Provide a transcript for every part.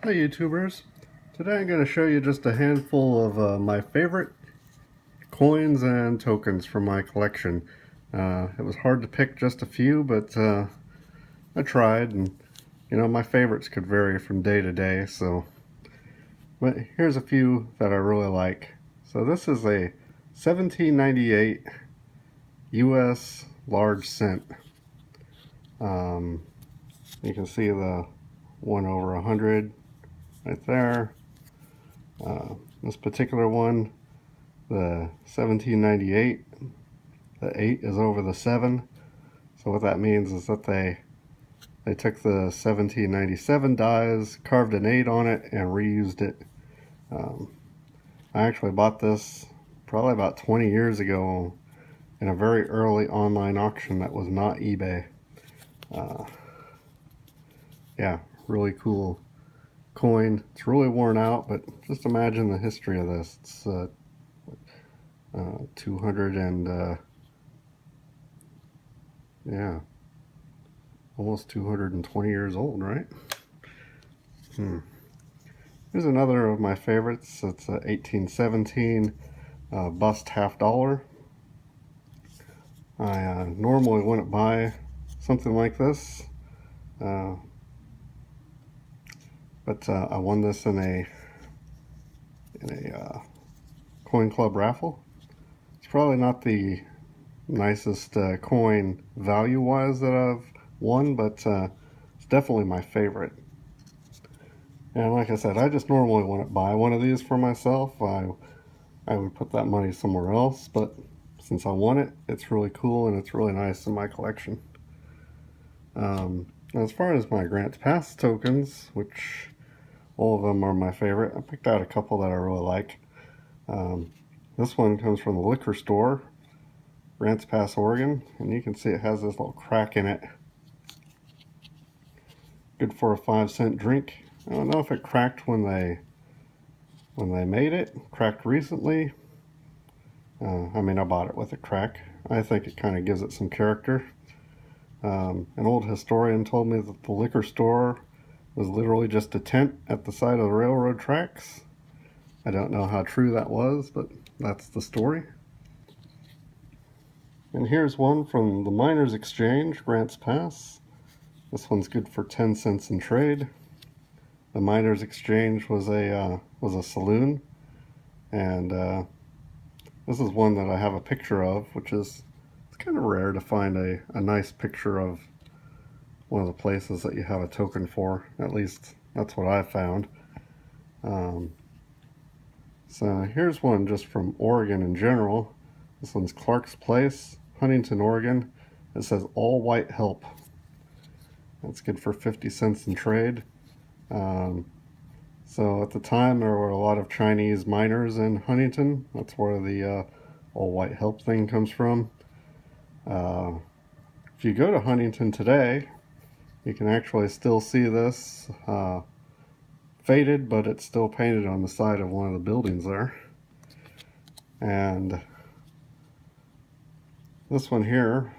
Hey YouTubers, today I'm going to show you just a handful of my favorite coins and tokens from my collection. It was hard to pick just a few, but I tried, and my favorites could vary from day to day, but here's a few that I really like. So this is a 1798 US large cent. You can see the 1/100 right there. This particular one, the 1798, the 8 is over the 7. So what that means is that they took the 1797 dies, carved an 8 on it, and reused it. I actually bought this probably about 20 years ago in a very early online auction that was not eBay. Yeah, really cool coin. It's really worn out, but just imagine the history of this. It's 200 and yeah, almost 220 years old, right? Here's another of my favorites. It's a 1817 bust half dollar. I normally wouldn't buy something like this, but I won this in a coin club raffle. It's probably not the nicest coin value-wise that I've won, but it's definitely my favorite. And like I said, I just normally wouldn't buy one of these for myself. I would put that money somewhere else, but since I won it, it's really cool and it's really nice in my collection. As far as my Grants Pass tokens, which all of them are my favorite, I picked out a couple that I really like. This one comes from the liquor store, Grants Pass, Oregon, and you can see it has this little crack in it. Good for a 5-cent drink. I don't know if it cracked when they made it, cracked recently. I mean, I bought it with a crack. I think it kind of gives it some character. An old historian told me that the liquor store was literally just a tent at the side of the railroad tracks. I don't know how true that was, but that's the story. And here's one from the Miners Exchange, Grants Pass. This one's good for 10 cents in trade. The Miners Exchange was a saloon, and this is one that I have a picture of, which is, it's kind of rare to find a nice picture of one of the places that you have a token for. At least that's what I found. So here's one just from Oregon in general. This one's Clark's Place, Huntington, Oregon. It says all white help. That's good for 50 cents in trade. So at the time there were a lot of Chinese miners in Huntington. That's where the all white help thing comes from. If you go to Huntington today, you can actually still see this faded, but it's still painted on the side of one of the buildings there. And this one here,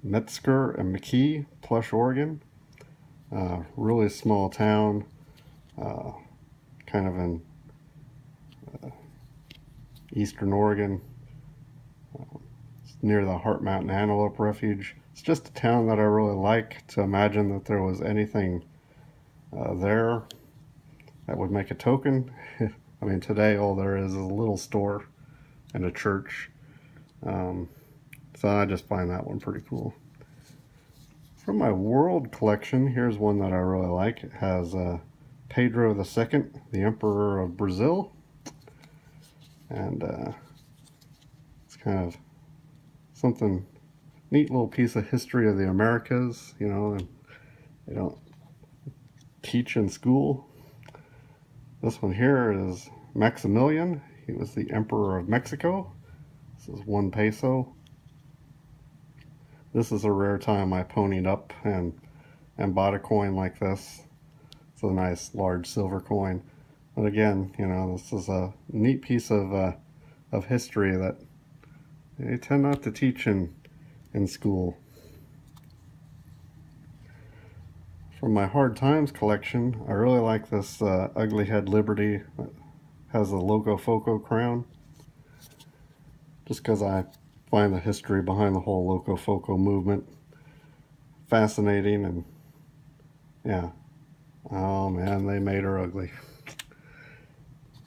Metzker and McKee, Plush, Oregon. Really small town, kind of in eastern Oregon. It's near the Heart Mountain Antelope Refuge. It's just a town that I really like. To imagine that there was anything there that would make a token. I mean, today all there is a little store and a church. So I just find that one pretty cool. From my world collection, here's one that I really like. It has Pedro II, the Emperor of Brazil. And it's kind of something, neat little piece of history of the Americas, and they don't teach in school. This one here is Maximilian. He was the Emperor of Mexico. This is 1 peso. This is a rare time I ponied up and bought a coin like this. It's a nice large silver coin. But again, this is a neat piece of history that they tend not to teach in school. From my Hard Times collection, I really like this Ugly Head Liberty that has the Locofoco crown, just because I find the history behind the whole Locofoco movement fascinating. And yeah, oh man, they made her ugly.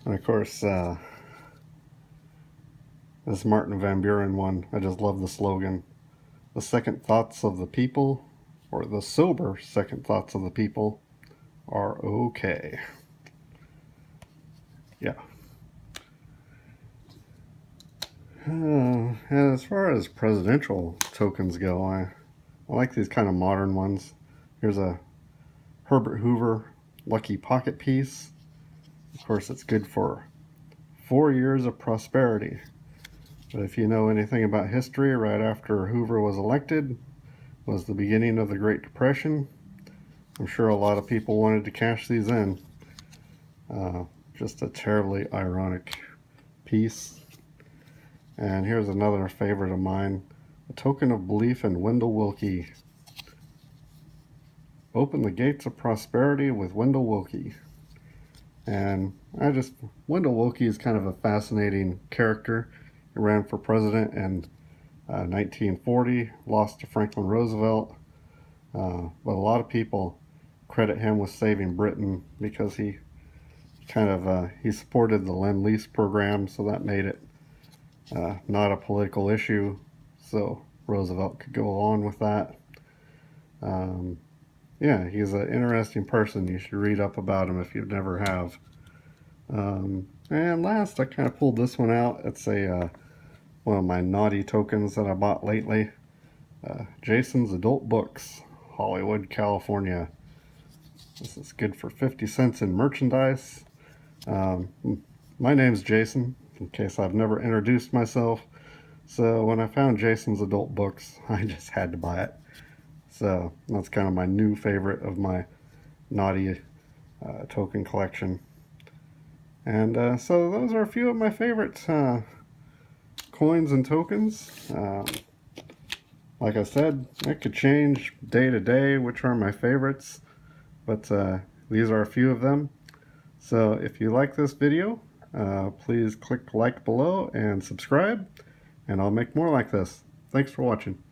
And of course, this Martin Van Buren one, I just love the slogan. The second thoughts of the people, or the sober second thoughts of the people, are okay. Yeah. And as far as presidential tokens go, I like these kind of modern ones. Here's a Herbert Hoover Lucky Pocket Piece. Of course, it's good for 4 years of prosperity. But if you know anything about history, right after Hoover was elected was the beginning of the Great Depression. I'm sure a lot of people wanted to cash these in. Just a terribly ironic piece. And here's another favorite of mine, a token of belief in Wendell Willkie. Open the gates of prosperity with Wendell Willkie. And Wendell Willkie is kind of a fascinating character. He ran for president in 1940, lost to Franklin Roosevelt. But a lot of people credit him with saving Britain because he supported the Lend-Lease program, so that made it not a political issue, so Roosevelt could go on with that. Yeah, he's an interesting person. You should read up about him if you never have. And last, I kind of pulled this one out. It's one of my naughty tokens that I bought lately. Jason's Adult Books, Hollywood, California. This is good for 50 cents in merchandise. My name's Jason, in case I've never introduced myself. So when I found Jason's Adult Books, I just had to buy it. So that's kind of my new favorite of my naughty token collection. And so those are a few of my favorite coins and tokens. Like I said, it could change day to day which are my favorites, but these are a few of them. So if you like this video, please click like below and subscribe, and I'll make more like this. Thanks for watching.